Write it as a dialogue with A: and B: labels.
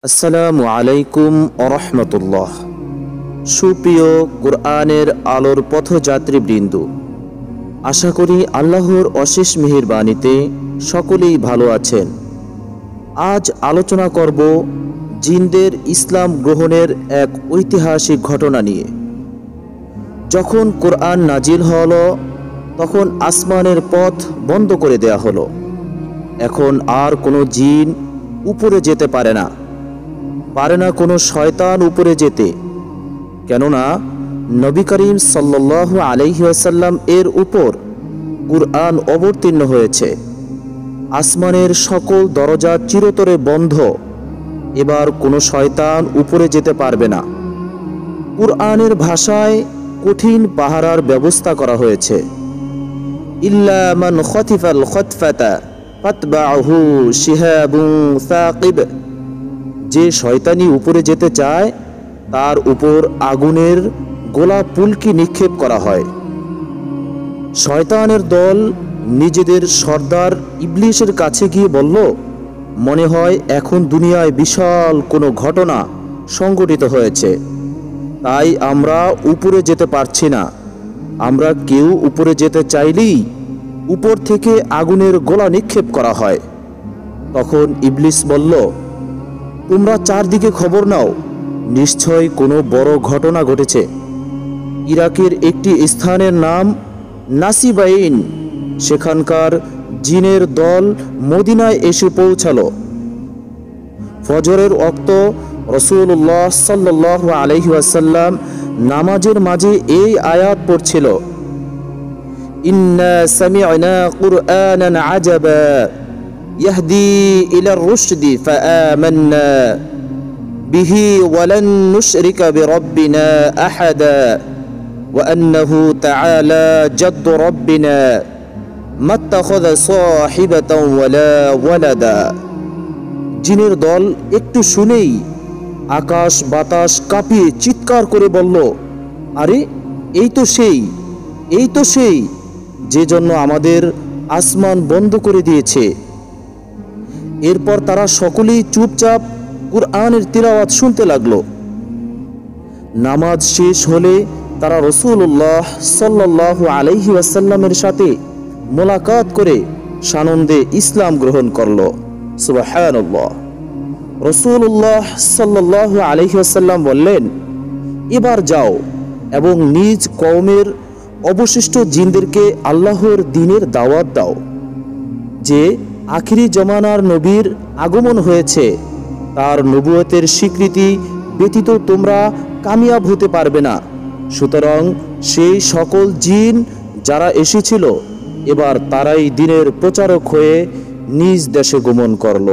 A: আসসালামু আলাইকুম ওরহমতুল্লাহ। সুপ্রিয় কুরআনের আলোর পথযাত্রীবৃন্দ, আশা করি আল্লাহর অশেষ মেহেরবানিতে সকলেই ভালো আছেন। আজ আলোচনা করব জিনদের ইসলাম গ্রহণের এক ঐতিহাসিক ঘটনা নিয়ে। যখন কোরআন নাজিল হলো তখন আসমানের পথ বন্ধ করে দেয়া হলো। এখন আর কোনো জিন উপরে যেতে পারে না কোনো শয়তান উপরে যেতে, কেননা নবী করিম সাল্লাল্লাহু আলাইহি ওয়াসাল্লাম এর উপর কুরআন অবতীর্ণ হয়েছে। আসমানের সকল দরজা চিরতরে বন্ধ, এবার কোনো শয়তান উপরে যেতে পারবে না। কুরআনের ভাষায় কঠিন পাহারার ব্যবস্থা করা হয়েছে। ইল্লা মান খতিফাল খতফাতা ফাতবাহু শিহাবুন সাকিব, যে শয়তানি উপরে যেতে চায় তার উপর আগুনের গোলা পুলকি নিক্ষেপ করা হয়। শয়তানের দল নিজেদের সর্দার ইবলিসের কাছে গিয়ে বলল, মনে হয় এখন দুনিয়ায় বিশাল কোনো ঘটনা সংঘটিত হয়েছে, তাই আমরা উপরে যেতে পারছি না। আমরা কেউ উপরে যেতে চাইলেই উপর থেকে আগুনের গোলা নিক্ষেপ করা হয়। তখন ইবলিস বলল, তোমরা চারদিকে খবর নাও, নিশ্চয় কোনো বড় ঘটনা ঘটেছে। ইরাকের একটি স্থানের নাম নাসিবাইন, সেখানকার জিনের দল মদিনায় এসে পৌঁছালো। ফজরের ওয়াক্ত রাসূলুল্লাহ সাল্লাল্লাহু আলাইহি ওয়াসাল্লাম নামাজের মাঝে এই আয়াত পড়ছিল, ইন্না সামি'না কুরআনান আজাবা ইয়াহদি ইলার রুশদি ফাআমান্না বিহি ওয়ালান নুশরিকা বিরাব্বিনা আহাদা ওয়া আন্নাহু তাআলা জাদ্দু রাব্বিনা মাত্তাখাযা সাহিবাতান ওয়ালা ওয়ালাদা। জিনের দল একটু শুনেই আকাশ বাতাস কাঁপিয়ে চিৎকার করে বলল, আরে এই তো সেই যে জন্য আমাদের আসমান বন্ধ করে দিয়েছে। এরপর তারা সকলেই চুপচাপ কুরআনের তিলাওয়াত শুনতে লাগলো। নামাজ শেষ হলে তারা রাসূলুল্লাহ সাল্লাল্লাহু আলাইহি ওয়াসাল্লামের সাথে মোলাকাত করে সানন্দে ইসলাম গ্রহণ করলো। সুবহানাল্লাহ। রাসূলুল্লাহ সাল্লাল্লাহু আলাইহি ওয়াসাল্লাম বললেন, এবার যাও এবং নিজ কওমের অবশিষ্ট জিনদেরকে আল্লাহর দ্বীনের দাওয়াত দাও যে আখিরি জমানার নবীর আগমন হয়েছে, তার নবুয়তের স্বীকৃতি ব্যতীত তোমরা কামিয়াব হতে পারবে না। সুতরাং সেই সকল জিন যারা এসেছিল এবার তারাই দ্বীনের প্রচারক হয়ে নিজ দেশে গমন করল।